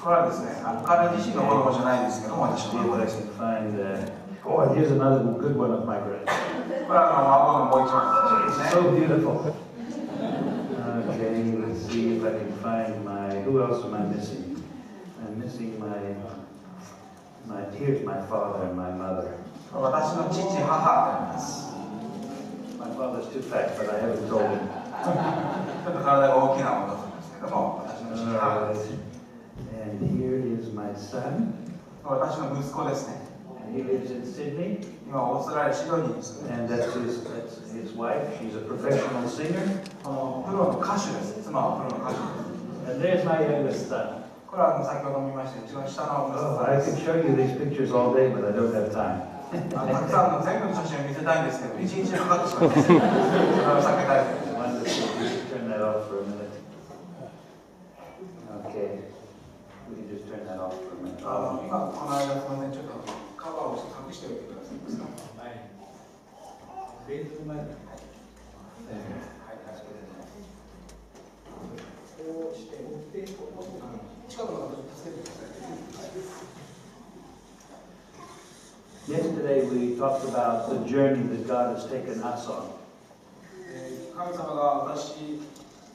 これはですね、彼自身の子供じゃないですけども、私の子供です。Oh, here's another good one of my grandchildren. これは孫のもう一番の写真ですね。 So beautiful. Okay, let's see if I can find my. Who else am I missing? I'm missing here's my father and my mother. 私の父、母です。My father's too fat, but I haven't told him. ちょっと体が大きな男ですけども、私の父、母です。And here is my son. 私の息子ですね。He lives in Sydney. 今オーストラリア・シドニーに住んでいます。 And that's his wife. She's a professional singer. プロの歌手です。妻はプロの歌手です。 And there's my youngest son. これは先ほど見ました一番下の息子さん I です。 could show you these pictures all day, but I don't have time. たくさんの全部の写真を見せたいんですけど、一日かかってしまいます。それを避けたいと思います。 Turn that off for a minute. Okay. We can just turn that off for a minute. 今この間すみません、ちょっとカバーをして隠しておいてくださいますか。はい。ベースの前に。はい、確かに。こうして持って近くの方に助けてください。Yesterday we talked about the journey that God has taken us on. 神様が私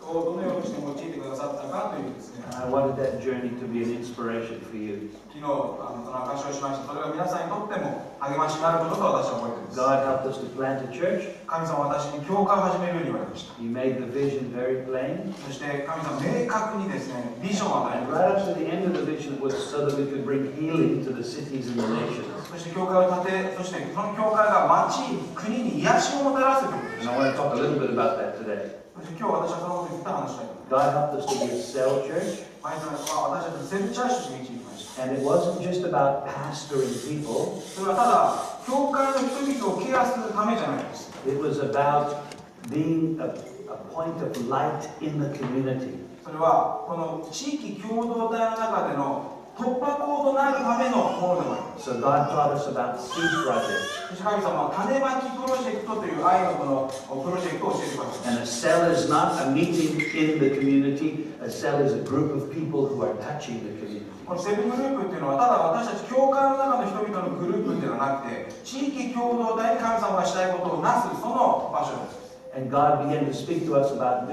をどのようにして用いてくださったかというですね。I wanted that journey to be an inspiration for you. 昨日その証しをしました。それが皆さんにとっても励ましになることと私は思っています。God helped us to plant a church. 神様は私に教会を始めるように言われました。 He made the vision very plain. そして神様明確にですね、ビジョンを与え And てく right だ up さい。 to the end of the vision was so that we could bring healing to the cities and the nations. そして教会を建て、そしてその教会が町、国に癒しをもたらすということです。 And I want to talk a little bit about that today. そして今日私はそのことについて話したいと思います。 God helped us to be a cell church. 前様は私たちのセルチャーシュに導きました。 And it wasn't just about pastoring people. それはただ、教会の人々をケアするためじゃないです。 It was about being a point of light in the community. それはこの地域共同体の中での突破口となるためのものでもあります。 So God taught us about seed projects. そして神様は種まきプロジェクトという愛のこのプロジェクトを教えてください。 And a cell is not a meeting in the community. A cell is a group of people who are touching the community. このセブングループっていうのはただ私たち教会の中の人々のグループではなくて地域共同体に神様がしたいことをなすその場所です。 And God began to speak to us about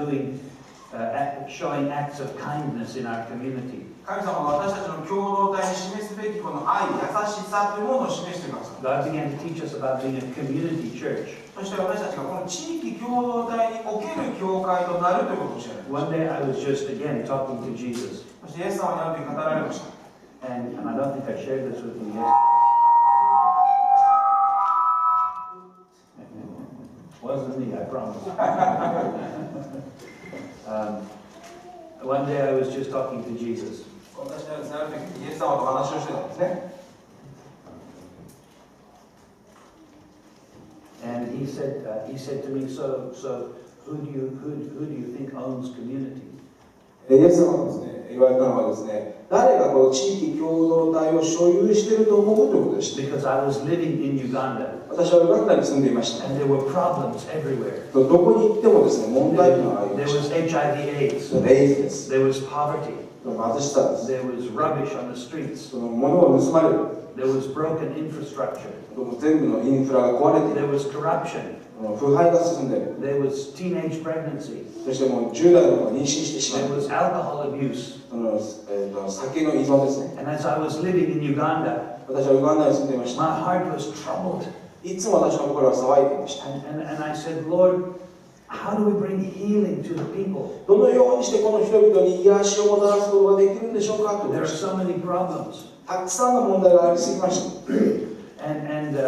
showing acts of kindness in our community. 神様は私たちの共同体に示すべきこの愛、優しさというものを示してください。 God began to teach us about being a community church. そして私たちがこの地域共同体における教会となるということを教えられま One day I was just again talking to Jesus. す。そしてイエス様にある時語られました。 And I don't think I shared this with you yet. Wasn't me, I promise. One day I was just talking to Jesus. 私はですね、ある時イエス様と話をしてたんですね。 And he said to me, so who do you think owns community? イエス様がですね、言われたのはですね、誰がこの地域共同体を所有していると思うということでした。 Because I was living in Uganda. 私はウガンダに住んでいました。 And there were problems everywhere. どこに行ってもですね、問題というのがあり There まし was HIV/AIDS. た。エイズです。 There was poverty. 貧しさです。 There was rubbish on the streets. その物を盗まれる。 There was broken infrastructure. 全部のインフラが壊れてい There る。 was corruption. 腐敗が進んでいる。 There was teenage pregnancy. そしてもう10代の子が妊娠してしま There う。 was alcohol abuse. 酒の依存ですね。 And as I was living in Uganda, 私はウガンダに住んでいました。 my heart was troubled. いつも私の心は騒いでいました。 And I said, Lord, how do we bring healing to the people? どのようにしてこの人々に癒しをもたらすことができるんでしょうかと。 There are so many problems. たくさんの問題がありすぎました。 And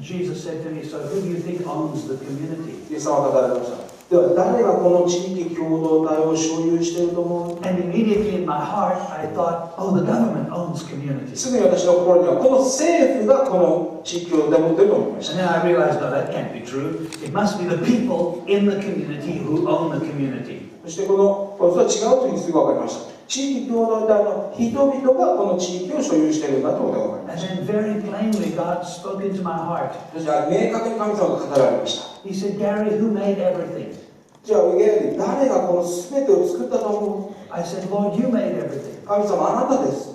Jesus said to me, so who do you think owns the community? イエス様は語られました。では誰がこの地域共同体を所有していると思う？ And immediately in my heart, I thought, oh, the government owns community. すぐに私の心にはこの政府がこの地域共同体を持っていると思いまし And た。 then I realized, no, that can't be true. It must be the people in the community who own the community. そしてそれは違うというふうにすぐ分かりました。地域共同体の人々がこの地域を所有しているんだということが分かりま And した。 then very plainly, God spoke into my heart. そして明確に神様が語られました。 He said, Gary, who made everything? じゃあゲアリー、誰がこの全てを作ったと思う？ I said, Lord, you made everything. 神様あなたです。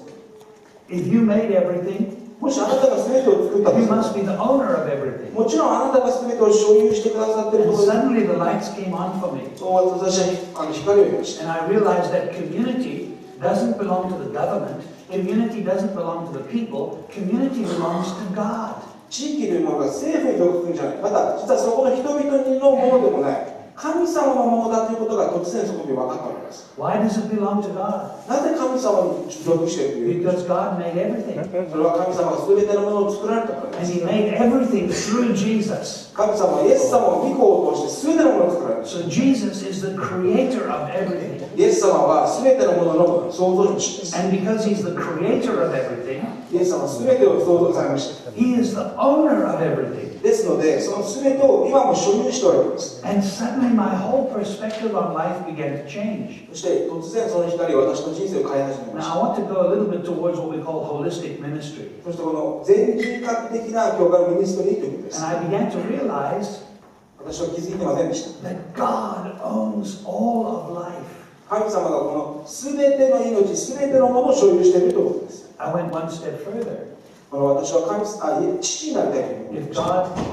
If you made everything, もしあなたが全てを作ったと you したら must be the owner of everything. もちろんあなたが全てを所有してくださっている And ことです。 suddenly the lights came on for me. そう私は光を見ました。 And I realized that community doesn't belong to the government. Community doesn't belong to the people. Community belongs to God. 地域というものが政府に属するんじゃない。また実はそこの人々のものでもない。神様のものだということが突然そこで分かったわけです。Why does it belong to God? なぜ神様に属しているという Because God made everything. それは神様が全てのものを作られたからで And す。 He made everything through Jesus. 神様はイエス様を御子を通して全てのものを作られました。 So Jesus is the creator of everything. イエス様は全てのものの創造主です。 And because He's the creator of everything, イエス様は全てを創造されました。 He is the owner of everything. ですので、その全てを今も所有しておられます。 And suddenly my whole perspective on life began to change. そして突然その光は私の人生を変え始めまし Now た。 I want to go a little bit towards what we call holistic ministry. そしてこの全人格的な教会のミニストリーということです。 And I began to realize 私は気づいてませんでした。 that God owns all of life. 神様がこの全ての命、全てのものを所有しているということです。 I went one step further. この私は父になりたいと思い If ました。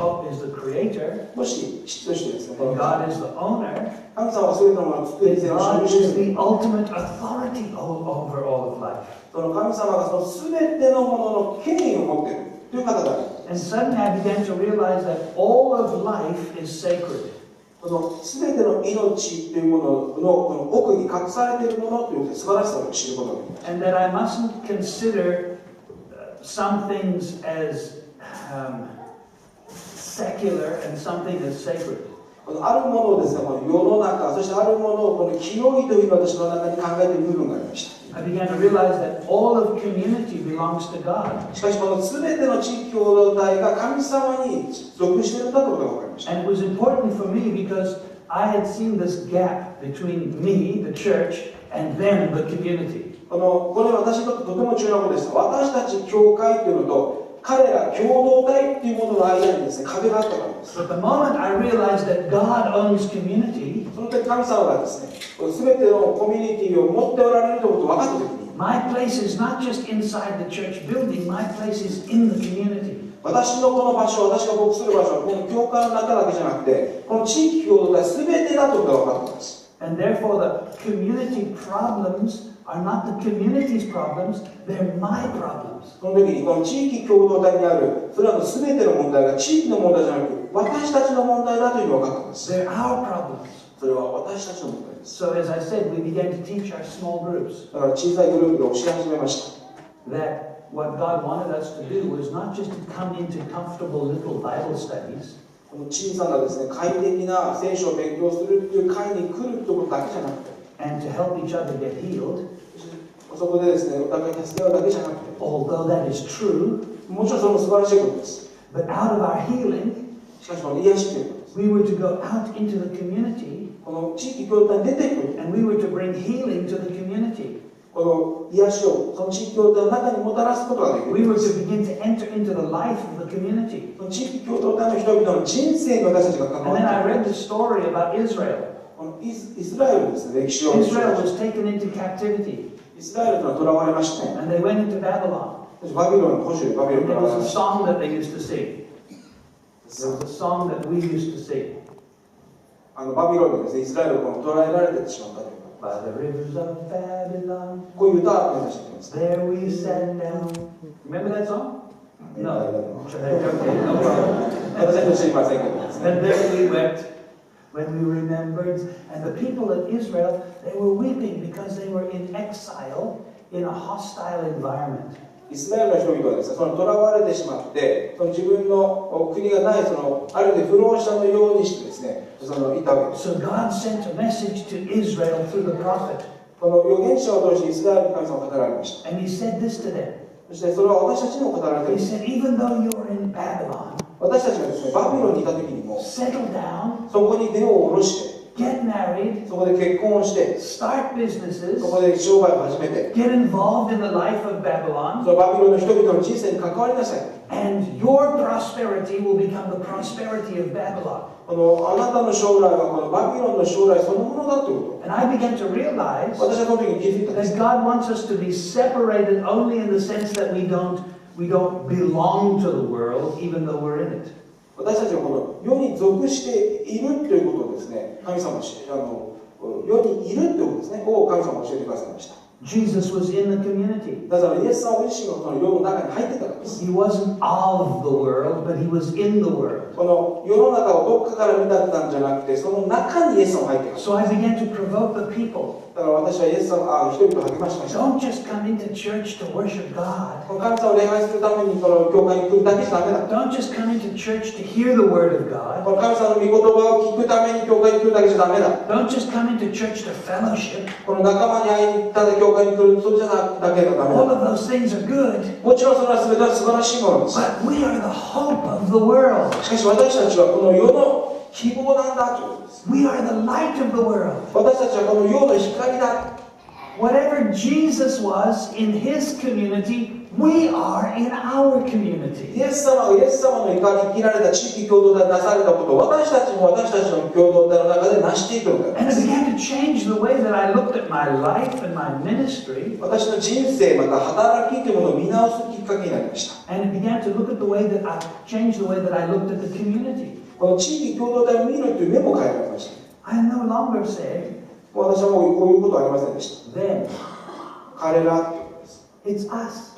God is the creator もし父としてですね、こ and の God is the owner, 神様は全てのものを作り then 全部所 God 有して is いる。 the ultimate authority over all of life. その神様がその全てのものの権威を持っているという方だ。 And suddenly I began to realize that all of life is sacred. この全ての命というもののこの奥に隠されているものという素晴らしさを知ることができます。 And that I mustn't consider some things as secular and something as sacred. このあるものをですね、この世の中、そしてあるものをこの清いというのを私の中に考えている部分がありました。 I began to realize that all of community belongs to God. しかしこの全ての地域共同体が神様に属しているんだということが分かりました。 And it was important for me because I had seen this gap between me, the church, and them, the community. これは私にとってとても重要なことでした。私たち教会というのと彼ら共同体というものの間にですね、壁があったからです。 But the moment I realized that God owns community, その時神様がですね、全てのコミュニティを持っておられるということを分かった時に、 my place is not just inside the church building, my place is in the community. 私のこの場所、私が牧する場所はこの教会の中だけじゃなくて、この地域共同体全てだということが分かったんです。 And therefore the community problems are not the community's problems, they're my problems. その時にこの地域共同体にあるそれらの全ての問題が地域の問題じゃなく私たちの問題だというのが分かったんです。 They're our problems. それは私たちの問題です。 So as I said, we began to teach our small groups だから小さいグループで教え始めました。 that what God wanted us to do was not just to come into comfortable little Bible studies, この小さなですね、快適な聖書を勉強するという会に来るということだけじゃなくて、 and to help each other get healed, そこでですね、お互い助け合うだけじゃなくて、 although that is true, もちろんそれも素晴らしいことです。 but out of our healing, しかしこの癒しということです。 we were to go out into the community この地域共同体に出ていく、 and we were to bring healing to the community. この癒しをその地域共同体の中にもたらすことができる。 We were to begin to enter into the life of the community. この地域共同体の人々の人生に私たちが関 And わ then I っている。 read the story about Israel. このイスラエルのですね、歴史を見て Israel was taken into captivity イスラエルというのは囚われまして、 and they went into Babylon. バビロンの保守、バビロン And か there ら was a song that they used to sing. There was a song that we used to sing. バビロンにですね、イスラエルが捕らえられてしまったというか、 By the rivers of Babylon, こういう歌を目指しています。 there we sat down. Remember that song? No. Okay, 私 no problem. は知りませんけどですね。 And there we wept when we remembered. And the people of Israel, they were weeping because they were in exile in a hostile environment. イスラエルの人々はですね、その囚われてしまって、その自分の国がない、そのある意味不老者のようにしてですね、いたわけです。 So God sent a message to Israel through the prophet. この預言者を通してイスラエルに神様が語られました。 And he said this to them. そしてそれは私たちにも語られてい He る。 said, even though you're in Babylon, 私たちがですね、バビロンにいた時にも、 settle down, そこに根を下ろして、get married, そこで結婚をして、 start businesses, そこで商売を始めて、 get involved in the life of Babylon, そのバビロンの人々の人生に関わりなさい。 and your prosperity will become the prosperity of Babylon. このあなたの将来はこのバビロンの将来そのものだというこ And I began to realize と。私はこの時に気づいたんです。 that God wants us to be separated only in the sense that we don't belong to the world, even though we're in it. 私たちはこの世に属しているということをですね、神様世にいるということですね、を神様教えてくださいました。 Jesus was in the community. だからイエスさんご自身がこの世の中に入ってたからです。 He wasn't of the world, but he was in the world. この世の中をどっかから見たったんじゃなくて、その中にイエスさんが入っています。 So I began to provoke the people. だから私はイエスさん人々を励ましました。 Don't just come into church to worship God. この神様を礼拝するためにこの教会に来るだけじゃダメだ。 Don't just come into church to hear the word of God. この神様の御言葉を聞くために教会に来るだけじゃダメだ。 Don't just come into church to fellowship. この仲間に会いに行ったら教会に来るそれじゃだけがダメ All だ。 of those things are good. もちろんそれは全ては素晴らしいものです。 But we are the hope of the world. しかし私たちはこの世の希望なんだということです。 We are the light of the world. 私たちはこの世の光だ。 Whatever Jesus was in his community, we are in our community. イエス様がイエス様の生きられた地域共同体でなされたことを私たちも私たちの共同体の中で成していくので And す。 it began to change the way that I looked at my life and my ministry. 私の人生また働きというものを見直すきっかけになりました。 And it began to look at the way that I changed the way that I looked at the community. この地域共同体を見るという目も変えられました。 I no longer say, 私はもうこういうことはありませんでした。 them. 彼らということです。 It's us.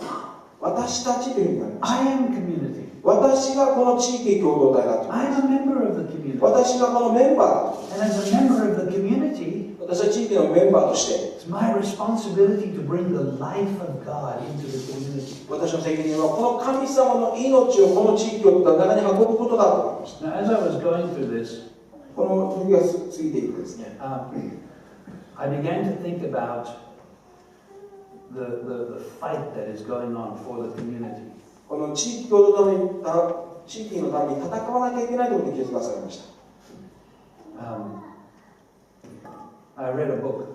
私たちというふうになりました。 I am community. 私がこの地域共同体だということで I'm す。 a member of the community. 私がこのメンバーだと。 And as a member of the community, 私は地域のメンバーとして it's my responsibility to bring the life of God into the community. 私の責任はこの神様の命をこの地域の中に運ぶことだと思いました。 Now, as I was going through this, この時が過ぎていくですね。 I began to think about the fight that is going on for the community. この地域共同体の地域のために戦わなきゃいけないということに気づかされました。I read a book,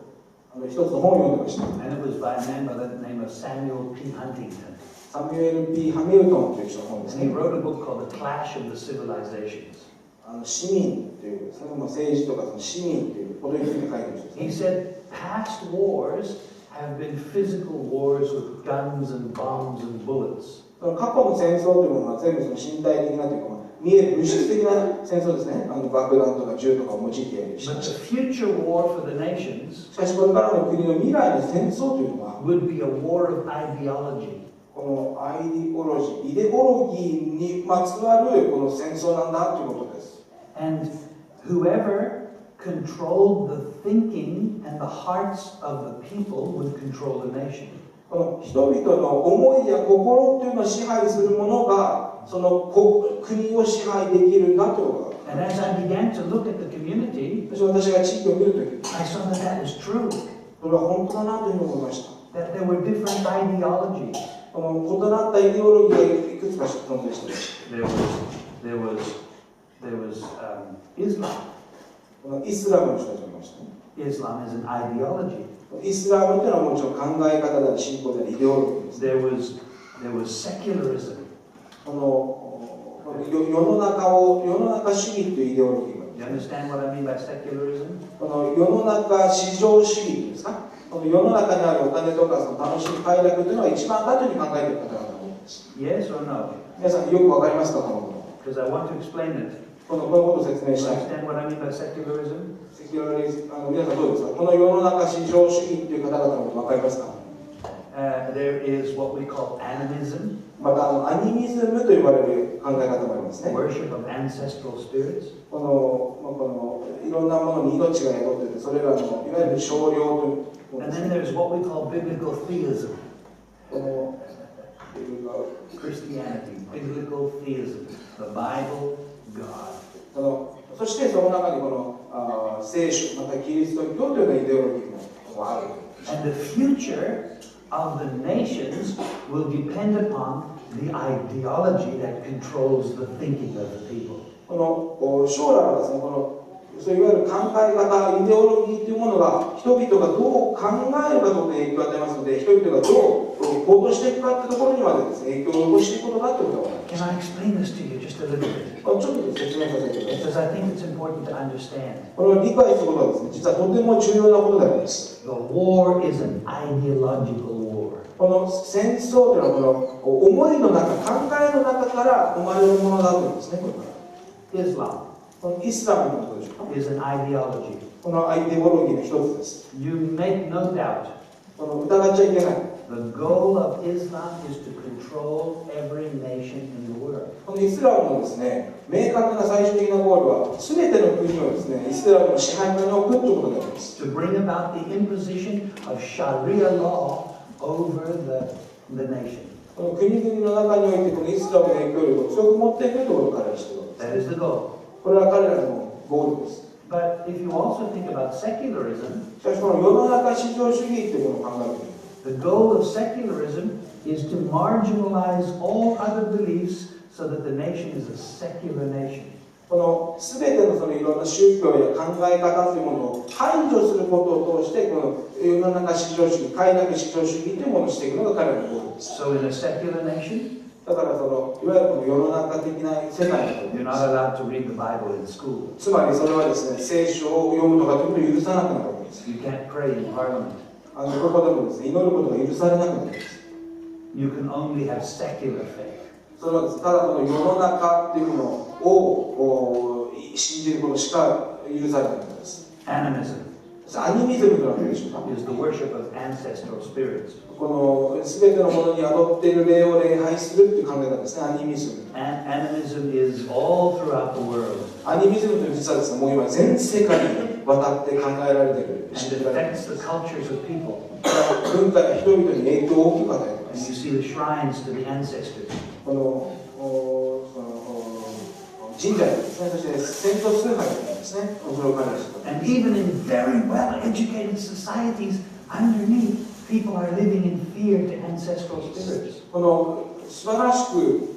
一つの本を読んでました。 and it was by a man by the name of Samuel P. Huntington. サミュエル・ P ・ハミルトンという人の本です And he ね。 wrote a book called The Clash of the Civilizations. 市民というその政治とかその市民ということについて書いてる人です He ね。 said past wars have been physical wars with guns and bombs and bullets. その過去の戦争というものは全部その身体的なというか、見える物質的な戦争ですね。爆弾とか銃とかを用いてやりし But ま the した。 future war for the nations しかしこれからの国の未来の戦争というのは would be a war of ideology. このアイデオロジー、イデオロギーにまつわるこの戦争なんだということです。 And whoever controlled the thinking and the hearts of the people would control the nation. この人々の思いや心というのを支配するものがその国を支配できるんだということだ。 And as I began to look at the community, 私が地域を見るとき、 I saw that that was true. それは本当だなというふうに思いました。 That there were different ideologies. この異なったイデオロギーがいくつか存在しています。 There was Islam. このイスラムの人たちがいましたね。 Islam is an ideology. イスラムというのはもちろん考え方であり信仰でありイデオロギーです。 There was secularism. この世の中主義というイデオロギーが You understand what I mean by secularism? この世の中市場主義ですか。この世の中にあるお金とかその楽しみ快楽というのが一番だというふうに考えている方々だと思います。 Yes or no? 皆さんよくわかりますかこのこと。 Because I want to explain it. このことを説明 You したい。 understand what I mean by secularism? セキュラリズム皆さんどうですか。この世の中市場主義という方々のことわかりますか。There is what we call animism, またアニミズムと呼ばれる考え方もありますね。 worship of ancestral spirits. このいろんなものに命が宿ってて、それらのいわゆる少量というもの And です then ね。 there's what we call biblical theism, この Christianity, biblical theism, the Bible, God. そしてその中にこの聖書またキリスト教というようなイデオロギーもある。 And the future of the nations will depend upon the ideology that controls the thinking of the people. この将来はですね、このそういわゆる考え方、イデオロギーというものが人々がどう考えるかということに影響を与えますので、人々がどう行動していくかというところにまでですね、影響を及ぼしていくことだということが分かります。Can I explain this to you just a little bit? ちょっと説明させてください。Because I think it's important to understand. これを理解することはですね、実はとても重要なことであります。The war is an ideological war. この戦争というのはこの思いの中、考えの中から生まれるものだというんですね、これから。Islam このイスラムのことでしょうか。 is an ideology. このアイデオロギーの一つです。 You make no doubt. この疑っちゃいけない。The goal of Islam is to control every nation in the world. このイスラムのですね、明確な最終的なゴールは、すべての国をですね、イスラムの支配下に置くということであります。To bring about the imposition of Sharia law over the nation. この国々の中において、このイスラムの影響力を強く持っていくということを彼らはしているわけです。 That is the goal. これは彼らのゴールです。 But if you also think about secularism, しかし、この世の中至上主義というものを考えてみる。 the goal of secularism is to marginalize all other beliefs so that the nation is a secular nation. この全てのそのいろんな宗教や考え方というものを排除することを通して、この世の中至上主義、快楽至上主義というものをしていくのが彼らのゴールです。So in a secular nation, だからそのいわゆるこの世の中的な世界のこと you're で not す。 allowed to read the Bible in school. つまりそれはですね、聖書を読むとかということを許さなくなるわけです。 You can't pray in parliament. どこでもですね、祈ることが許されなくなるんです。 You can only have secular faith. それはですね、ただこの世の中というものを信じることしか許されないんです。 Animism アニミズムとは何でしょうか。 is the worship of ancestral spirits. この全てのものに宿っている霊を礼拝するという考え方ですね、アニミズム。 Animism is all throughout the world アニミズムというのは実はですね、もう今全世界にわたって考えられている。 and it affects the cultures of people. 文化や人々に影響を大きく与えていま And you す。 see the shrines to the ancestors. この神社ですね、そして戦闘崇拝ですね、それを管理しています。 And even in very well-educated societies, underneath, people are living in fear to ancestral spirits. この素晴らしく、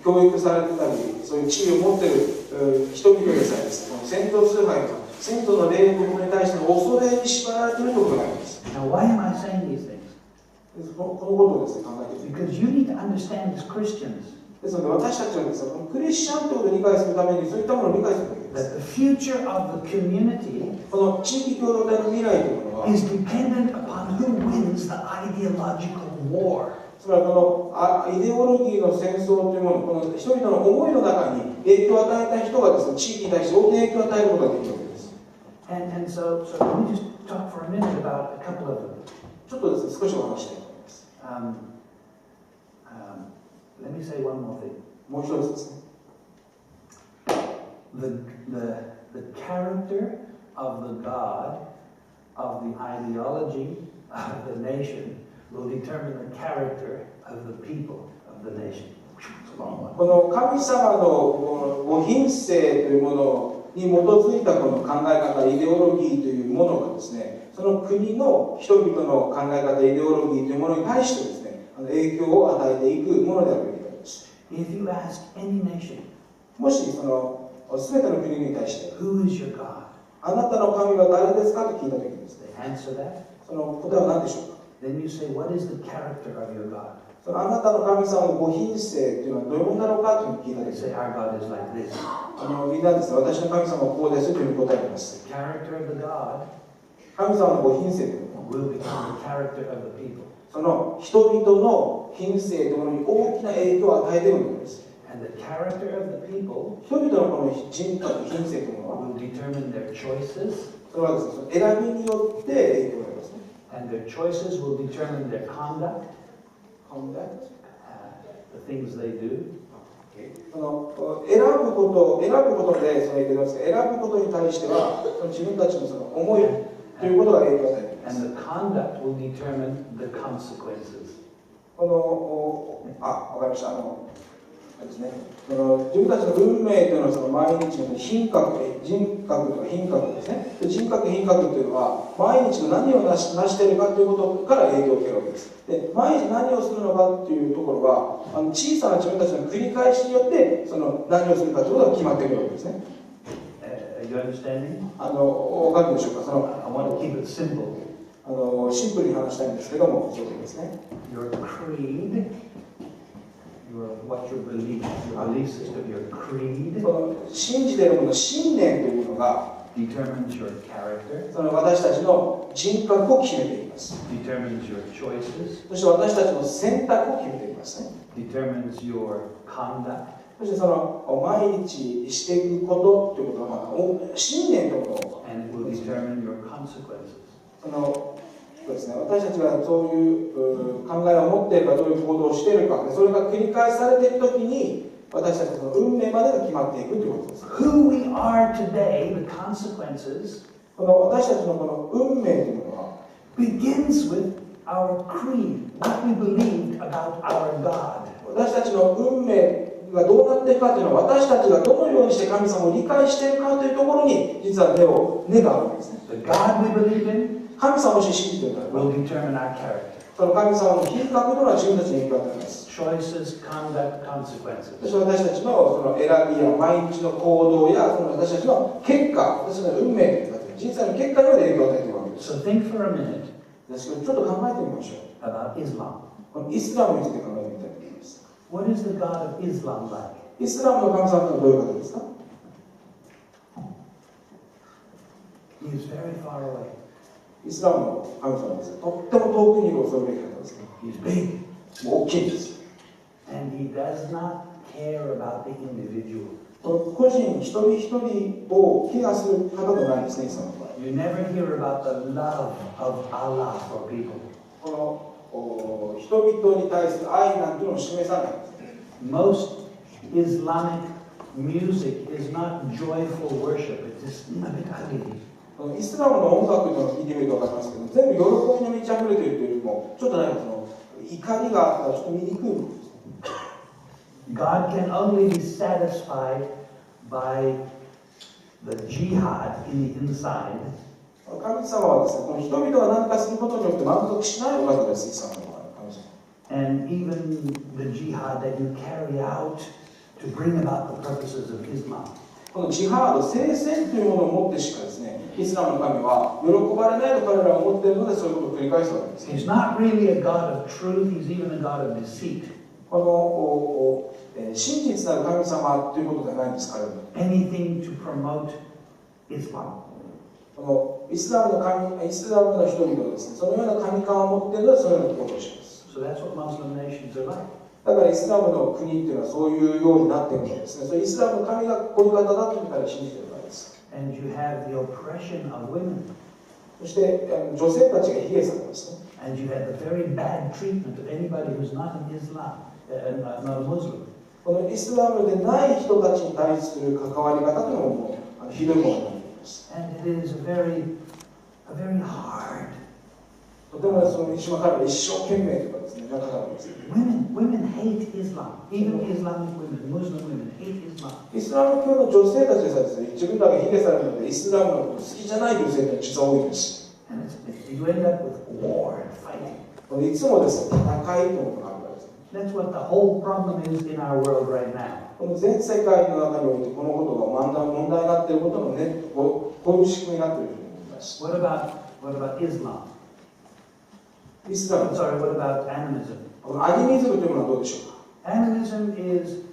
教育されてたり、そういう地位を持っている人々でさえですね、この戦闘崇拝とか、先祖の霊力に対しての恐れに縛られているところがあります。 Now, why am I saying these things? このことをですね、考えている。 Because you need to understand as Christians ですので、私たちはですね、このクリスチャンということを理解するために、そういったものを理解するわけです。 that the future of the community この地域共同体の未来というものは、 is dependent upon who wins the ideological war. つまりこのイデオロギーの戦争というもの、この人々の思いの中に影響を与えた人がですね、地域に対して大きな影響を与えることができるわけです。 And so let me just talk for a minute about a couple of them. ちょっとですね、少しお話したいと思います。Let me say one more thing. もう一つですね。The character of the God of the ideology of the nation will determine the character of the people of the nation. この神様のご品性というものに基づいたこの考え方、イデオロギーというものがですね、その国の人々の考え方、イデオロギーというものに対してですね、影響を与えていくものであるべきです。If you ask any nation, もしその全ての国に対して、 who is your God? あなたの神は誰ですかと聞いたときにですね、 They answer that. その答えは何でしょうか。 Then you say, what is the character of your God? そのあなたの神様のご品性というのはどういうものだろうかと聞いたと They き say, に、 our God is like this. みんなですね、私の神様はこうですというふうに答えています。 The character of the God 神様のご品性というのは、 will become the character of the people. その人々の品性というものに大きな影響を与えているものです。 And the character of the people 人々のこの人格、品性というものは、 will determine their choices, それはですね、その選びによって影響がありますね。 and their choices will determine their conduct, Conduct? the things they do. その選ぶことでその影響がありますが、選ぶことに対しては、その自分たちのその思いということが影響を与えています。 And the conduct will determine the consequences. このわかりました。ですね、その自分たちの運命というのはその毎日の人格とか品格ですね。人格、品格というのは毎日の何を成しているかということから影響を受けるわけです。で、毎日何をするのかというところは小さな自分たちの繰り返しによってその何をするかということが決まってくるわけですね。You understanding? わかるでしょうか。I want to keep it simple. シンプルに話したいんですけども、そうですね。Your creed, what you believe, your belief system, your creed その信じているもの、信念というのが determines your character, その私たちの人格を決めています。determines your choices, そして私たちの選択を決めていますね。determines your conduct, そしてその毎日していくことということは、信念ということを and it will determine your consequences. そうですね、私たちがそういう考えを持っているか、どういう行動をしているか、それが繰り返されているときに、私たちの運命までが決まっていくということです。Who we are today, the consequences, この私たちのこの運命というのは、begins with our creed, what we believed about our God. 私たちの運命がどうなっていくかというのは、私たちがどのようにして神様を理解しているかというところに、実は根があるんですね。The God we believe in 神様をもし信じているならば、 will determine our character. その神様の品格というのは自分たちに影響を与えます。Choices, conduct, consequences. そして私たちのその選びや毎日の行動やその私たちの結果、私たちの運命、人生の結果にまで影響を与えているわけです。 So think for a minute ですけど、ちょっと考えてみましょう。 about Islam. このイスラムについて考えてみたいと思います。 What is the God of Islam like? イスラムの神様とはどういう方ですか？ He is very far away. イスラムの神様です。とっても遠くにいる恐るべき方ですね。 He's big. もう大きいんです。 And he does not care about the individual. 個人一人一人をケアする方ではないんですね、イスラムの場合。 You never hear about the love of Allah for people. この人々に対する愛なんていうのを示さないんですね。 Most Islamic music is not joyful worship. It's just a bit ugly. イスラムの音楽というのを聞いてみると分かりますけど、全部喜びに満ち溢れているというよりも、ちょっとなんかその怒りがあったらちょっと見にくいものです。 God can only be satisfied by the jihad in the inside. 神様はですね、この人々が何かすることによって満足しないお方です、イスラムの神様。 And even the jihad that you carry out to bring about the purposes of Islam. このジハード、聖戦というものを持ってしかですね、イスラムの神は喜ばれないと彼らは思っているので、そういうことを繰り返すわけです。 He's not really a God of truth, he's even a God of deceit. この真実なる神様ということではないんです、彼は。 Anything to promote Islam. このイスラムの人々はですね、そのような神感を持っているので、そのようなことをします。 So that's what Muslim nations are like. だからイスラムの国っていうのはそういうようになっているのですね。それイスラムの神がこういう方だというから信じているからです。 And you have the oppression of women. そして女性たちが卑下されますね。 And you have the very bad treatment of anybody who's not in Islam, not a Muslim. このイスラムでない人たちに対する関わり方というのももうひどいものになっています。 And it is a very hard. とてもその一番彼は一生懸命とかですね、なかなかですね。Women hate Islam. Even Islamic women, Muslim women hate Islam. イスラム教の女性たちでさえですね、自分らが卑下されるのでイスラムのこと好きじゃない女性が実は多いです。 And you end up with war and fighting. いつもですね、戦いということがあるからですね。 That's what the whole problem is in our world right now. この全世界の中においてこのことが問題になっていることのね、こういう仕組みになっていると思います。 What about Islam? イスラム、 Sorry, what about animism? このアニミズムというものはどうでしょうか。 Animism is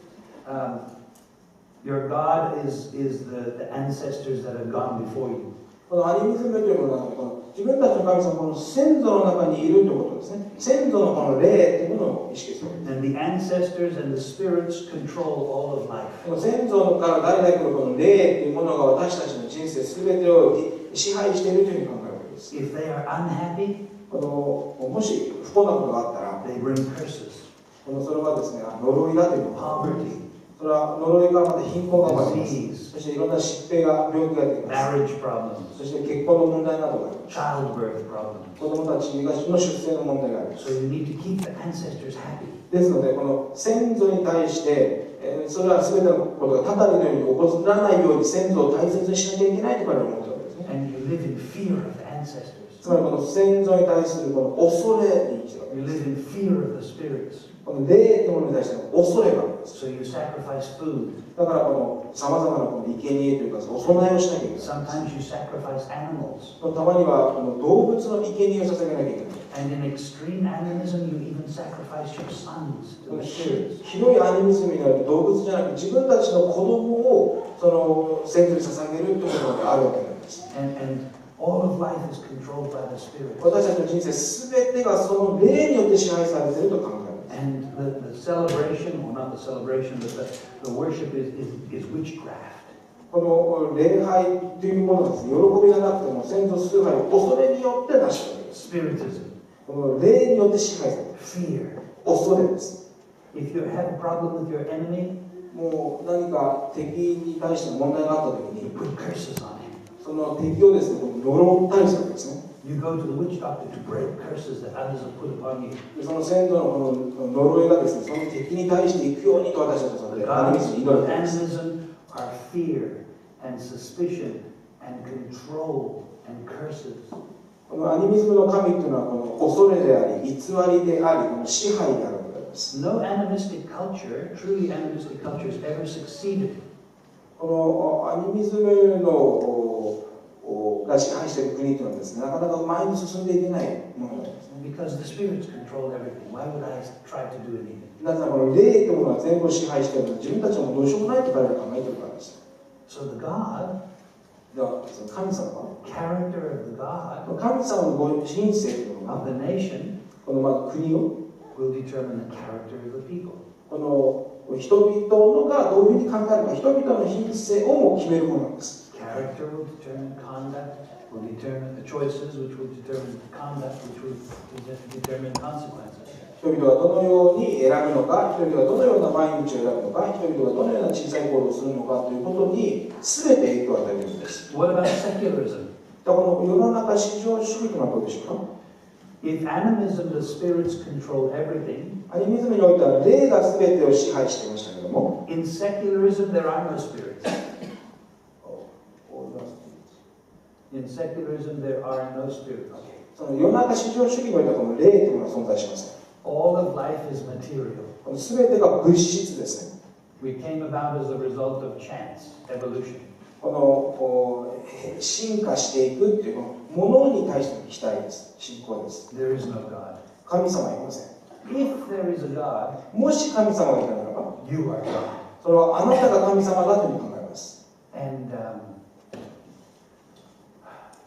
your God is the ancestors that have gone before you. このアニミズムというものはこの自分たちの神様この先祖の中にいるということですね。先祖のこの霊というものを意識する。 And the ancestors and the spirits control all of life. この先祖から代々来るこの霊というものが私たちの人生すべてを支配しているというふうに考えるわけです。 If they are unhappy, もし不幸なことがあったら、 they bring curses, それはですね、呪いだということ。 poverty, それは呪いがまた貧困が生まれます。 disease, そしていろんな疾病が病気が出てきます。 marriage problems, そして結婚の問題などがあります。 childbirth problems. 子供たちの出生の問題があります。 So you need to keep the ancestors happy. ですので、この先祖に対して、それは全てのことがたたりのように起こらないように先祖を大切にしなきゃいけないと彼は思っているわけですね。 And you live in fear of the ancestors. つまりこの先祖に対するこの恐れに生きているわけ You です。 live in fear of of the spirits. この霊というものに対しての恐れがあるんです。 So you sacrifice food. だからこのさまざまなこの生贄というかお供えをしなきゃいけない。 Sometimes you sacrifice animals. たまにはこの動物の生贄を捧げなきゃいけない。 And in extreme animism, you even sacrifice your sons to the spirits. ひどいアニミズムになると動物じゃなくて自分たちの子供をその先祖に捧げるということがあるわけなんです。 And all of life is controlled by the spirit. 私たちの人生すべてがその霊によって支配されていると考えます。 And the celebration, or not the celebration, but the worship is witchcraft. この礼拝というものです。喜びがなくても先祖崇拝を恐れによって成し遂げる。 Spiritism. この霊によって支配される。 Fear. 恐れです。 If you have a problem with your enemy, もう何か敵に対して問題があったとき you に、 put curses on him. その敵をですね、呪ったりするんですね。 You go to the witch doctor to break curses that others have put upon you. でその先祖のこの呪いがですね、その敵に対していくようにと私たちはその The アニミ gods ズムに of 祈るんです。 animism are fear and suspicion and control and curses. このアニミズムの神というのはこの恐れであり、偽りであり、この支配であるのであります。 No animistic culture, truly animistic culture, has ever succeeded. このアニミズムのが支配している国というのはですね、なかなか前に進んでいけないものなんですね。 Because the spirits control everything. Why would I try to do anything? なぜならこの霊というものは全部を支配しているので、自分たちはもうどうしようもないと彼らは考えているからです。 So the God, では、その神様は、 character of the God 神様のご神性というの of が、 the nation この国を、 will determine the character of the people. この人々のがどういうふうに考えるか、人々の品性をも決めるものなんです。 Character will determine conduct, will determine the choices, which will determine conduct, which will determine consequences. 人々がどのように選ぶのか、人々がどのような毎日を選ぶのか、人々がどのような小さい行動をするのかということに全て影響を与えているんです。 What about secularism? この世の中至上主義というのはどうでしょうか。 If animism, the spirits control everything, アニミズムにおいては霊が全てを支配していましたけれども、 in secularism there are no spirits. In secularism there are no spirits. その世の中至上主義においてはこの霊というのは存在しません。 All of life is material. この全てが物質ですね。 We came about as a result of chance, evolution. この進化していくっていうものに対しての期待です。信仰です。 There is no God. 神様はいません。 If there is a God, もし神様がいたならば、 you are God. それはあなたが神様だというふうに考えます。 And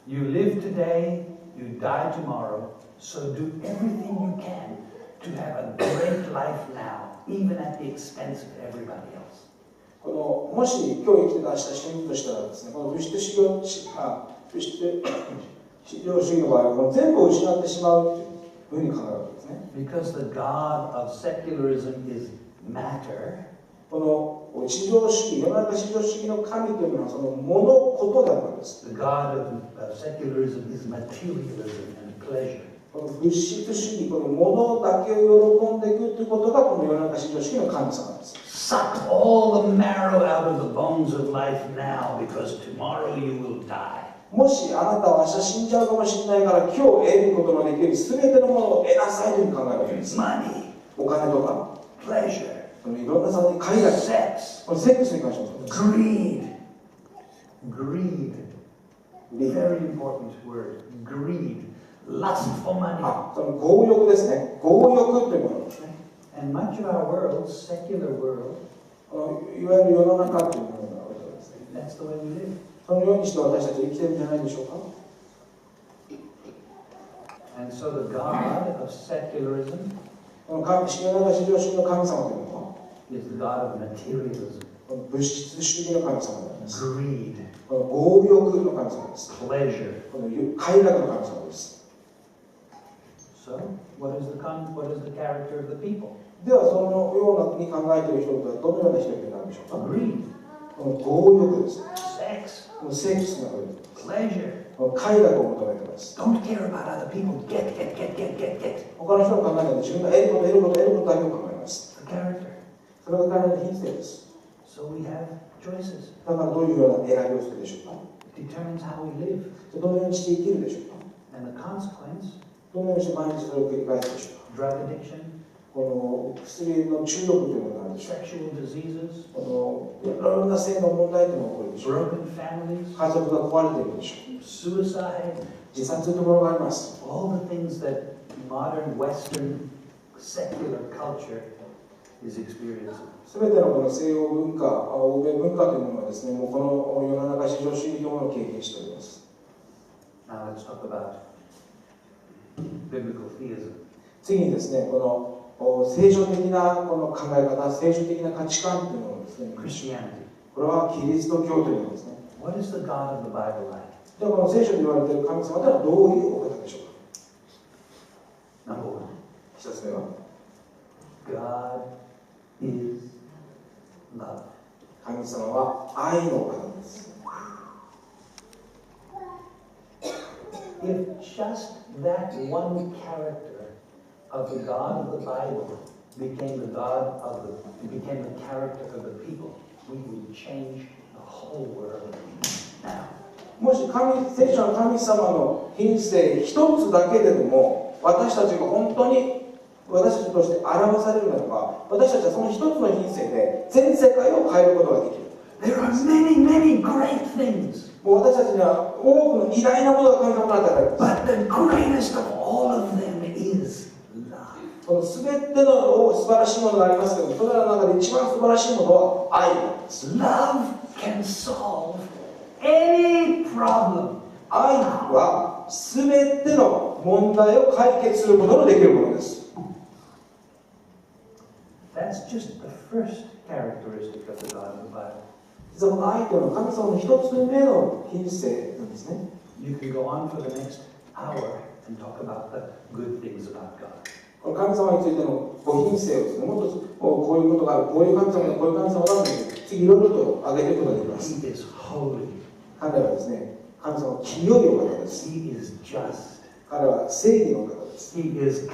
you live today, you die tomorrow, so do everything you can to have a great life now, even at the expense of everybody else. このもし今日生きてた明日死ぬとしたらですね、この物質至上主義の場合はもう全部を失ってしまうというふうに考えるわけですね。 Because the God of secularism is matter, この至上主義、世の中至上主義の神というのはそのもの、ことであるわけです。 the God of secularism is materialism and pleasure. この物質主義、このものだけを喜んでいくということがこの世の中至上主義の神様です。 Suck all the marrow out of the bones of life now, because tomorrow you will die. もしあなたは明日死んじゃうかもしれないから今日得ることができる全てのものを得なさいというふうに考えるわけです。 Money, お金とか、 pleasure, いろんなさ、海外、 sex, このセックスに関してもそうです。 greed. Very important word. Greed. Lust for money. その強欲ですね。強欲というものですね。 And much of our world, secular world, いわゆる世の中というものがあるわけですね。 that's the way we live. そのようにして私たちは生きているんじゃないでしょうか。 And so the God of secularism この世の中至上主義の神様というのは is the God of materialism, この物質主義の神様であります。 greed, この強欲の神様です。 pleasure. この快楽の神様です。 So, what is the character of the people? ではそのようなに考えている人々はどのような人々なんでしょうか。 Greed, この強欲です。 sex, このセックスのことです。 pleasure. この快楽を求めています。 Don't care about other people. Get. 他の人の考え方で自分が得ることだけを考えます。 The character. それが彼らの品性です。 So we have choices. だからどういうような選びをするでしょうか。 It determines how we live. どのようにして生きるでしょうか。 And the consequence どのようにして毎日それを繰り返すでしょうか。drug addiction, この薬の中毒というものがあるでしょう。 sexual diseases, このいろんな性の問題というのが起こるでしょう。 broken families, 家族が壊れているでしょう。 suicide, 自殺というものがあります。 all the things that modern Western secular culture is experiencing. すべてのこの西洋文化、欧米文化というものはですね、もうこの世の中至上主義というものを経験しております。Now let's talk about biblical theism. 次にですね、この聖書的なこの考え方、聖書的な価値観というのをですね、 Christianity. これはキリスト教というものですね。 What is the God of the Bible like? ではこの聖書に言われている神様というのはどういうお方でしょうか。 Number one, 一つ目は、 God is love. 神様は愛のお方です。 If just that one character of the God of the Bible became the character of the people, we would change the whole world now. もし聖書の神様の品性一つだけでも私たちが本当に私たちとして表されるならば、私たちはその一つの品性で全世界を変えることができる。 There are many, many great things, もう私たちには多くの偉大なことが神様から与えられます。 but the greatest of all of them is love. この全ての素晴らしいものがありますけども、それらの中で一番素晴らしいものは愛なんです。 Love can solve any problem. 愛は全ての問題を解決することのできるものです。 That's just the first characteristic of the God of the Bible. 実はこの愛というのは神様の一つ目の品性なんですね。 You can go on for the next hour and talk about the good things about God. この神様についてのご品性をですね、もっとこういうことがある、こういう神様だ、こういう神様だという、次いろいろと挙げていくことができます。 He is holy. 彼はですね、神様は清いお方です。 He is just. 彼は正義のお方です。 He is kind.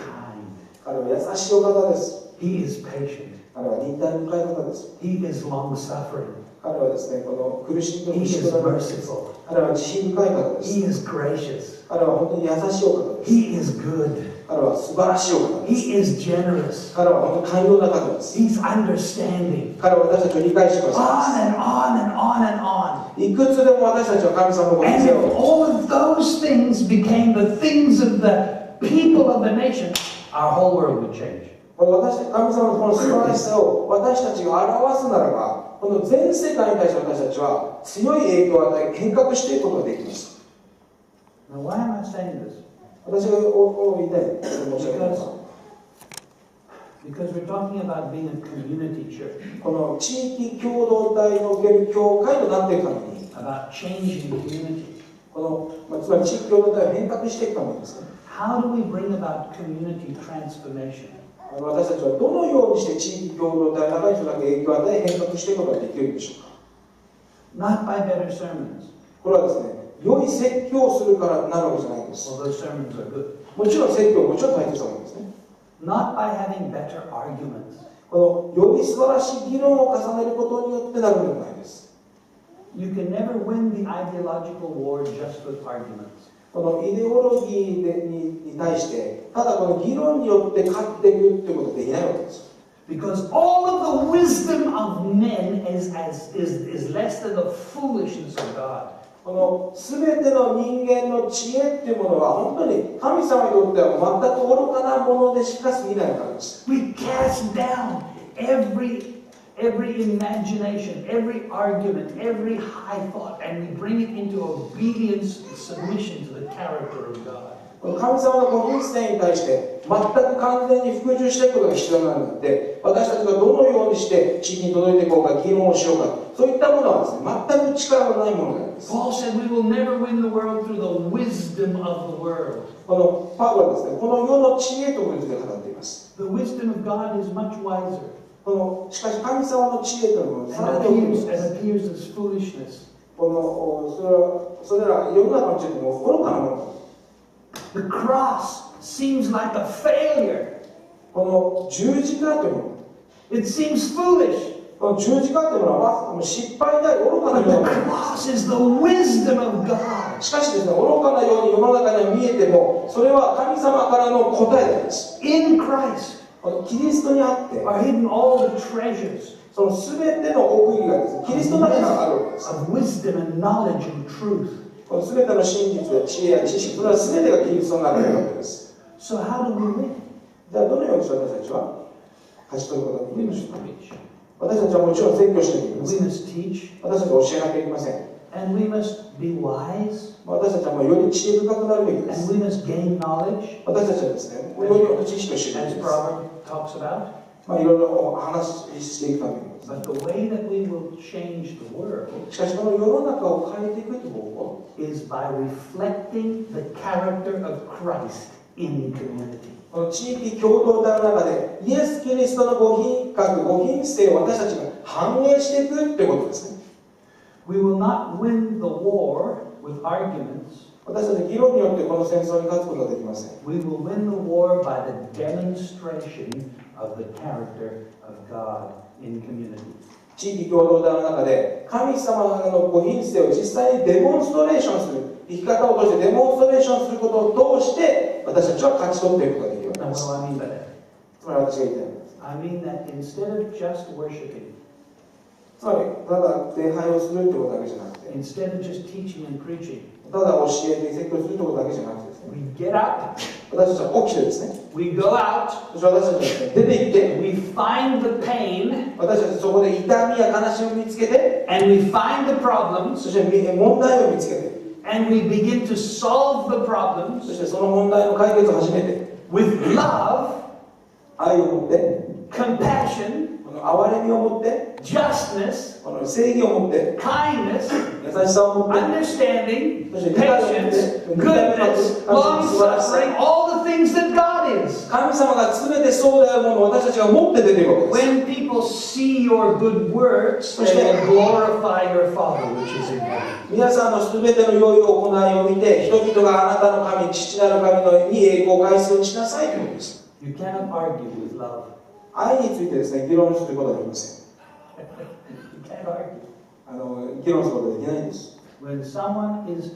彼は優しいお方です。 He is patient. 彼は忍耐深い方です。 He is long-suffering. 彼はですね、この苦しみと He 苦し is みの merciful. 彼は慈悲深い方です。 He is gracious. 彼は本当に優しいお方です。 He is good. 彼は素晴らしいお方です。 He is generous. 彼は本当に寛容な方です。 He's understanding. 彼は私たちを理解してくだ On さ and on and on and on. います。いくつでも私たちは神様のご品 And 性 if を all of those things became the things of the people of the nation, our whole world would change. 神様のこの素晴らしさを私たちが表すならば、この全世界に対して私たちは強い影響を与え変革していくことができます。 Now, why am I saying this? 私が言いたい申し上げます。 Because we're talking about being a community church, この地域共同体における教会となっていくために、 about changing community. このつまり地域共同体を変革していくためにですね、 How do we bring about community transformation? 私たちはどのようにして地域共同体の中にそれだけ影響を与え変革していくことができるんでしょうか。 Not by better sermons. これはですね、良い説教をするからなるわけじゃないんです。 Well, those sermons are good. もちろん説教もちろん大切なものですね。 Not by having better arguments. このより素晴らしい議論を重ねることによってなるのではないです。 You can never win the ideological war just with arguments. このイデオロギーに対してただこの議論によって勝っていくということはできないわけです。 Because all of the wisdom of men is less than the foolishness of God. この全ての人間の知恵っていうものは本当に神様にとっては全く愚かなものでしか過ぎないからです。 We cast down every imagination, every argument, every high thought, and we bring it into obedience and submission to the character of God. この神様のご品性に対して全く完全に服従していくことが必要なんだって、私たちがどのようにして地域に届いていこうか議論をしようか、そういったものはですね、全く力のないものなんです。 Paul said we will never win the world through the wisdom of the world. このパウロはですね、この世の知恵ということで語っています。 The wisdom of God is much wiser しかし神様の知恵というのはさら and に大きいです。 appears as foolishness. それら世の中の知恵というのは愚かなものだ。 The cross seems like a failure. この十字架というのは It seems foolish. この十字架というのは失敗であり愚かなよう But the な cross is the wisdom of God. しかしですね、愚かなように世の中には見えても、それは神様からの答えなんです。 In Christ このキリストにあって、 are hidden all the treasures その全ての奥義がですね、キリストの中にあるわけです。 of wisdom and knowledge and truth. この全ての真実や知恵や知識、それは全てがキリストの中にあるわけです。 So how do we win? じゃあどのようにして私たちは勝ち取ることができ We るでし must ょうか。 preach. 私たちはもちろん説教しなきゃいけませ We ん。 must teach. 私たちは教えなきゃいけません。 And we must be wise. 私たちはもうより知恵深くなるべきで And す。 we must gain knowledge. 私たちはですね、より知識を知るべ As きです。 Proverbs talks about. いろいろ話していくためにですね。 But the way that we will change the world しかしこの世の中を変えていくという方法 is by reflecting the character of Christ in community. この地域共同体の中でイエス・キリストのご品格、ご品性を私たちが反映していくということですね。 We will not win the war with arguments. 私たち議論によってこの戦争に勝つことはできません。 We will win the war by the demonstration of the character of God in community. 地域共同体の中で神様のご品性を実際にデモンストレーションする、生き方を通してデモンストレーションすることを通して私たちは勝ち取っていくことができるわけ Now, です。 what do I mean by that? つまり私が言いたいのは I mean that instead of just worshiping, つまりただ礼拝をするということだけじゃなくて、 instead of just teaching and preaching, ただ教えて説教するということだけじゃなくてですね、 we get up, 私たちは起きてですね、 we go out, そして私たちはですね、出て行って、 we find the pain, 私たちそこで痛みや悲しみを見つけて、 and we find the problems, そして問題を見つけて、 and we begin to solve the そ problems してその問題の解決を始めて、 with love, 愛を持って、 compassion, この憐れみを持って、 justness, この正義を持って、 kindness, 優しさを持って、 understanding, patience, goodness, long-suffering, all the things that God is. 神様が全てそうであるものを私たちが持って出ているわけです。 When people see your good works, they will glorify your Father which is in heaven. 皆さんの全ての良い行いを見て、人々があなたの神、父なる神のに栄光を返すようにしなさいということです。 You cannot argue with love. 愛についてですね、議論することはできません。 You can't argue. 議論することはできないんです。 When someone is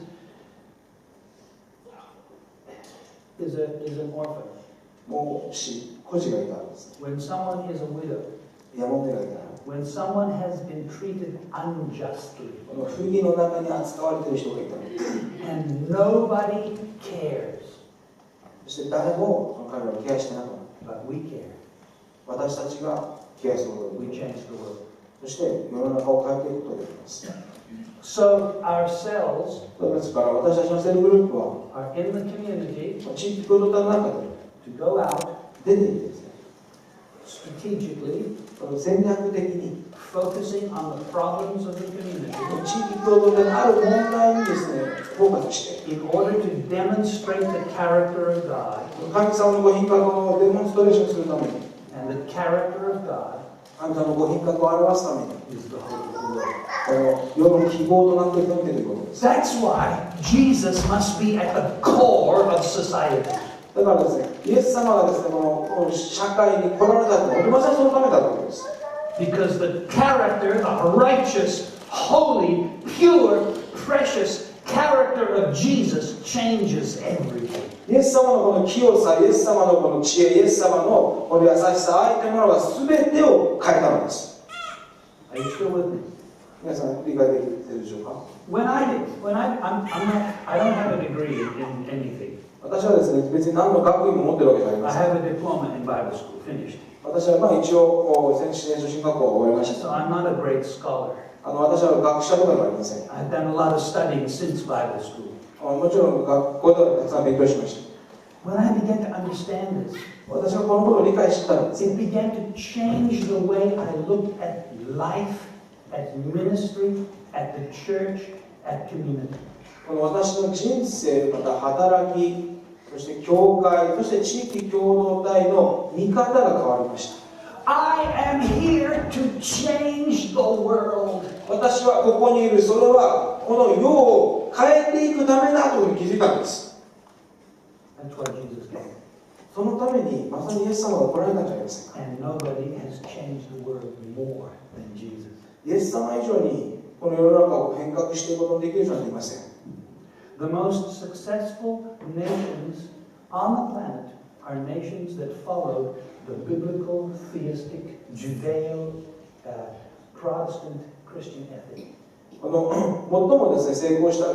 an orphan, もう孤児がいたんです。 when someone is a widow, やもてがいたら、 when someone has been treated unjustly, この不義の中に扱われている人がいたんです。 and nobody cares, そして誰も彼らをケアしてなかっ but we care. た。私たちがケアすることが We できる。 change the world. そして世の中を変えていくことができます。 So ourselves ですから私たちのセルグループは are in the community 地域共同体の中で to go out 出ていってですね、 strategically, 戦略的に focusing on the problems of the community 地域共同体のある問題にですね、フォーカスして、 in order to demonstrate the character of God, 神様のご品格をデモンストレーションするために、 and the character of God 神様のご品格を表すために、 is the hope of the world. この世の希望となっていくということです。 That's why Jesus must be at the core of society. だからですね、イエス様がですね、この社会に来られたのは、まさにそのためだったわけです。 Because the character, the righteous, holy, pure, precious character of Jesus changes everything. イエス様のこの清さ、イエス様のこの知恵、イエス様のこの優しさ、愛というものが全てを変えたのです。 Are you still with me? 皆さん理解できているでしょうか。 I don't have a degree in anything. 私はですね、別に何の学位も持ってるわけじゃありま I せん。 have a diploma in Bible school, finished. 私は一応、先進学校を終えました。 So I'm not a great scholar. 私は学者とかではありません。 I've done a lot of studying since Bible school. もちろん学校ではたくさん勉強しました。 When I began to understand this, 私はこのことを理解したんです。 it began to change the way I looked at life, at ministry, at the church, at community. この私の人生、また働き、そして教会、そして地域共同体の見方が変わりました。 I am here to change the world. 私はここにいる、それはこの世を変えていくためだというふうに気づいたんです。 That's why Jesus came. そのためにまさにイエス様が来られたんじゃないですか。 And nobody has changed the world more than Jesus. イエス様以上にこの世の中を変革していくことのできる人はいません。 The most successful nations on the planet are nations that follow the biblical, theistic, Judeo-Protestant Christian ethic. 最もですね、成功した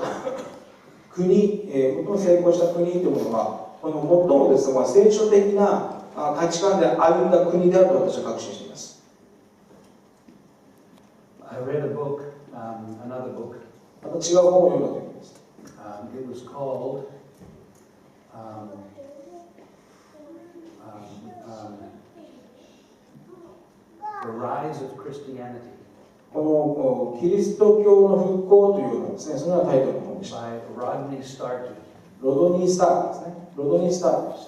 国、最も成功した国というものは、最もですね、聖書的な価値観で歩んだ国であると私は確信しています。I read a book, another book. また違う本を読んだということです。It was called The Rise of Christianity. このキリスト教の復興というのはですね、そのようなタイトルの本でした。By Rodney Starkey. ロドニー・スターキーですね。ロドニー・スターキ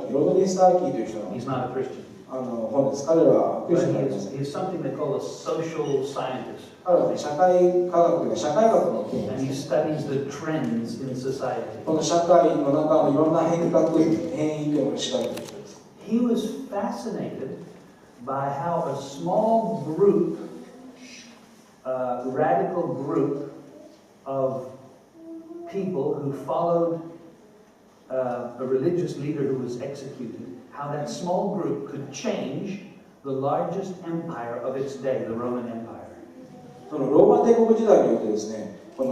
ー。ロドニー・スターキーという人の He's not a Christian. 本です。彼らはクリスチャンではありません。He's something they call a social scientist. 彼は、ね、社会科学というか社会学の研究 And he studies the trends in society. この社会の中のいろんな変革、変異というのを調べている人です。He was fascinated by how a small group, radical group of people who followed a religious leader who was executed, how that small group could change the largest empire of its day, the Roman Empire. そのローマ帝国時代においてですね、この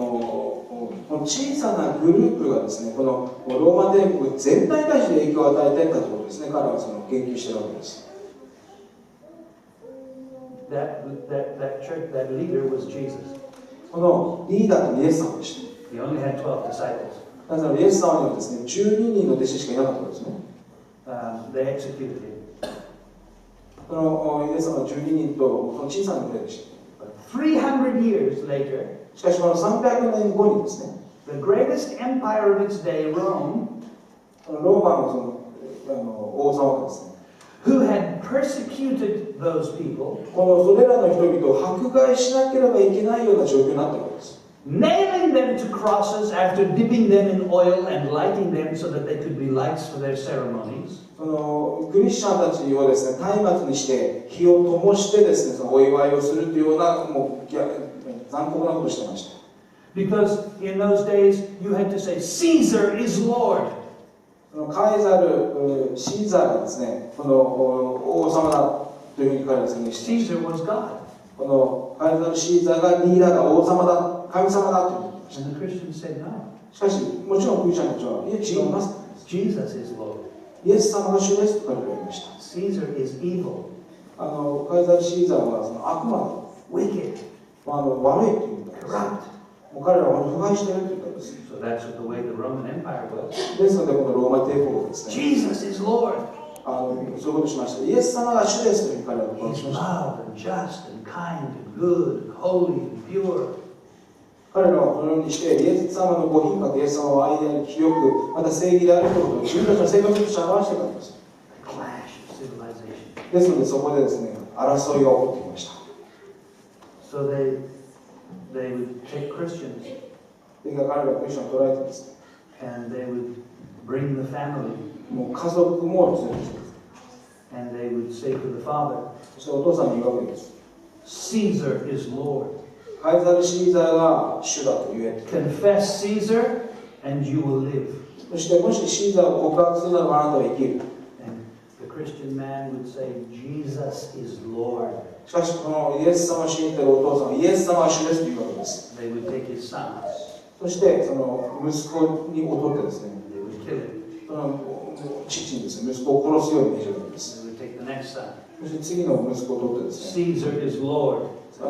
小さなグループがですね、このローマ帝国全体に対して影響を与えていったということですね、彼はその研究しているわけです。That church, that leader was Jesus. このリーダーとイエス様でした。He only had 12 disciples. なぜならイエス様にはですね、12人の弟子しかいなかったんですね。They executed him. そのイエス様は12人とその小さな群れでした。300 years later, しかしこの300年後にですね、the greatest empire of its day, Rome, ローマの王様がですね、who had persecuted those people, それらの人々を迫害しなければいけないような状況になったわけです。nailing them to crosses after dipping them in oil and lighting them so that they could be lights for their ceremonies. クリスチャンたちをですね、松明にして火を灯してですね、そのお祝いをするというようなもう残酷なことをしてました。Because in those days you had to say, Caesar is Lord. カイザル、シーザーがですね、この王様だというふうに彼らは宣言していました。 Caesar was God. このカイザル・シーザーがリーダーだ、王様だ、神様だというふうに言ってました。 And the Christians said no. しかし、もちろんクリスチャンたちは、いや、違います。Jesus is Lord. イエス様が主ですと彼らは言いました。Caesar is evil, カイザル・シーザーはその悪魔だ、 wicked, 悪いということです。 corrupt. もう彼らは腐敗しているということです。 So that's what the way the Roman Empire was. ですので、このローマ帝国はですね、 Jesus is Lord. そういうことをしました。イエス様が主ですというふうに彼らは言いま He's した。 love and just and kind and good and holy and pure. 彼らはこのようにして、イエス様のご品格、イエス様は愛であり、清く、また正義であるということを自分たちの性格として表しているわけです。 Clash of civilization. ですので、そこでですね、争いが起こってきました。 So they would take Christians 彼らはクリスチャンを捉えてですね、 and they would bring the family もう家族も連れてきて、 and they would say to the father, そしてお父さんに言うわけです。 Caesar is Lord. カイザル・シーザーが主だと言え。 Confess Caesar and you will live. そしてもしシーザーを告白するならばあなたは生きる。 And the Christian man would say, Jesus is Lord. しかしこのイエス様を信じているお父さんはイエス様は主ですというわけです。 They would take his son. そしてその息子に劣ってですね、 They would kill him. その父にですね、息子を殺すように命じるわけです。 They would take the next son. そして次の息子を取ってですね、 Caesar is Lord. カ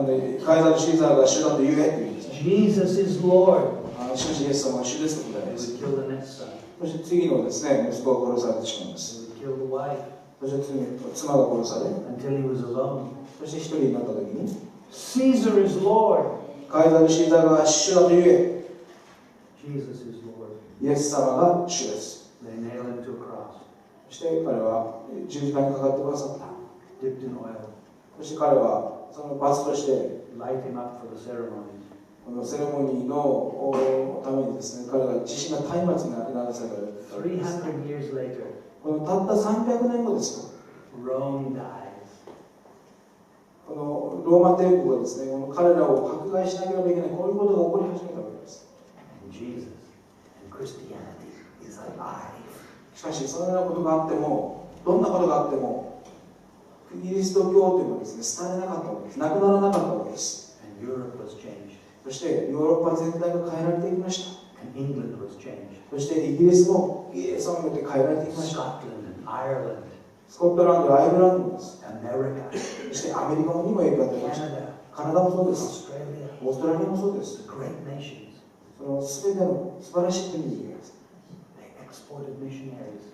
イザル・シーザーが主だと言えと言うんですね。 Jesus is Lord. しかしイエス様は主ですと答え They ます。 would kill the next son. そして次のですね、息子が殺されてしまいま They す。 would kill the wife そして次に妻が殺され、 until he was alone. そして一人になった時に、 Caesar is Lord. カイザル・シーザーが主だと言え、 Jesus is Lord. イエス様が主です。 They nail him to a cross, そして彼は十字架にかかってくださった。 dipped in oil, そして彼はその罰として light him up for the ceremonies. このセレモニーのためにですね、彼が自身が松明にならされた。 300 years later, ここのたった300年後ですよ。 Rome dies. このローマ帝国がですね、この彼らを迫害しなければいけない、こういうことが起こり始めたわけです。And Jesus and Christianity is alive. しかしそのようなことがあっても、どんなことがあってもイギリスと教というのはですね、廃れなかったわけです。なくならなかったわけです。 And Europe was changed. そしてヨーロッパ全体が変えられていきました。 And England was changed. そしてイギリスもイエス様によって変えられていきました。 Scotland and Ireland. スコットランド、アイルランドです。 America. そしてアメリカにも影響が出ました。 Canada. カナダもそうです。 Australia. オーストラリアもそうです。 Great nations. その全ての素晴らしい国々です。 They exported missionaries.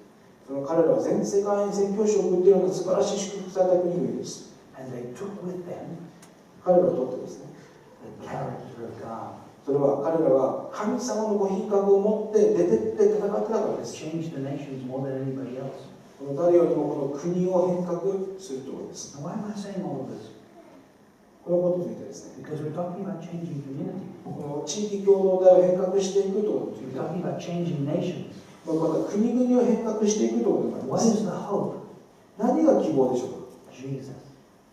その彼らは全世界に宣教師を送っているような素晴らしい祝福された国々です。 And they took with them 彼らにとってですね、 the character of God. それは彼らは神様のご品格を持って出てって戦ってたからです。 Changed the nations more than anybody else. この誰よりもこの国を変革するということです。 Now, why am I saying all of this? このことについてですね、 Because we're talking about changing community. この地域共同体を変革していくということについ We're て、 talking about changing nations. また国々を変革していくということになりま What す。 is the hope? 何が希望でしょうか。 Jesus.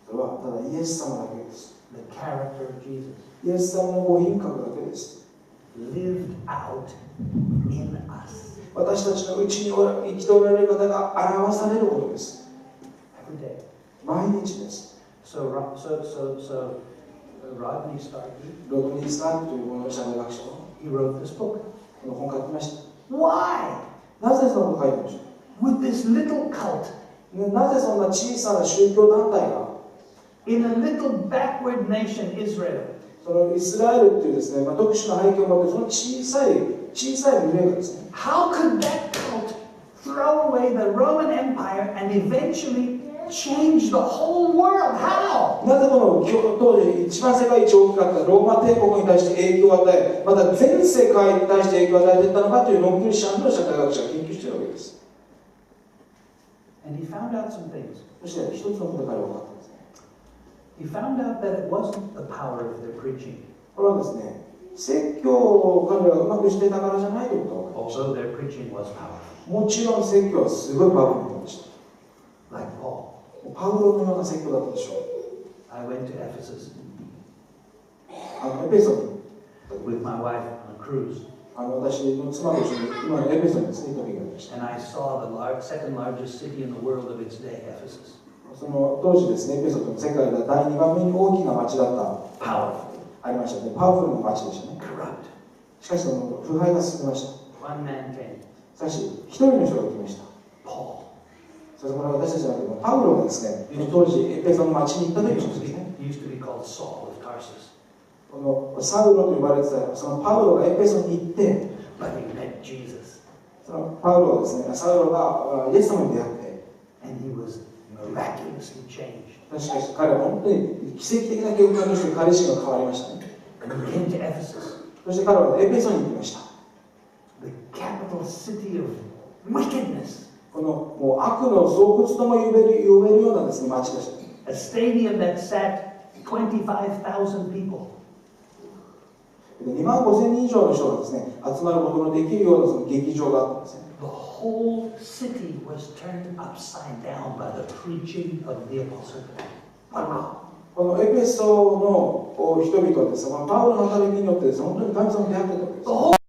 それはただイエス様だけです。 The character of Jesus. イエス様のご品格だけです。 Lived out in us. 私たちのうちに生きておられる方が表されることです。 Every day. 毎日です。 So Rodney Starkey, ロドニー・スタークというこの社会学者は he wrote this book. この本を書きました。 Why? なぜそのことを書いたんでしょ With this little cult う。なぜそんな小さな宗教団体が in a little backward nation, Israel, そのイスラエルっていうですね、特殊な背景を持ってその小さい群れがですね、 how could that cult throw away the Roman Empire and eventually change the whole world? How? なぜこの当時一番世界一大きかったローマ帝国に対して影響を与え、また全世界に対して影響を与えていったのかというノンクリスチャンの社会学者が研究しているわけです。 And he found out some things. そして一つのことが彼は分かったんですね。 He found out that it wasn't the power of their preaching, これはですね、説教を彼らがうまくしていたからじゃないということが分かりまし although their preaching was powerful, た。もちろん説教はすごいパワフルなものでした。 like Paul. パウロのような説教だったでしょう。 I went to Ephesus エペソに with my wife on a cruise, 私の妻と一緒に今のエペソに着いた時がありました。 and I saw the second largest city in the world of its day, Ephesus. その当時ですね、エペソというのは世界で第2番目に大きな町だった Powerful, ありましたね。パワフルな町でしたね。 corrupt. しかしその腐敗が進みました。 One man came, しかし一人の人が来ました。 Paul. それから私たちはパウロがですね、当時エペソの町に行った時のことですね。 He used to be called Saul of Tarsus, このサウロと呼ばれてたそのパウロがエペソに行って、 but he met Jesus, そのパウロはですね、サウロがイエス様に出会って、 and he was miraculously changed. しかし彼は本当に奇跡的な結果として彼自身が変わりましたね。 And he came to Ephesus, そして彼はエペソに行きました。 the capital city of wickedness, このもう悪の巣窟とも呼べるようなですね、町でした。 a stadium that sat 25,000 people. 2万5千人以上の人がですね、集まることのできるようなその劇場があったんですね。 The whole city was turned upside down by the preaching of the apostle Paul. このエペソの人々はですね、パウロの働きによってですね、本当に神様に出会ってたわけです。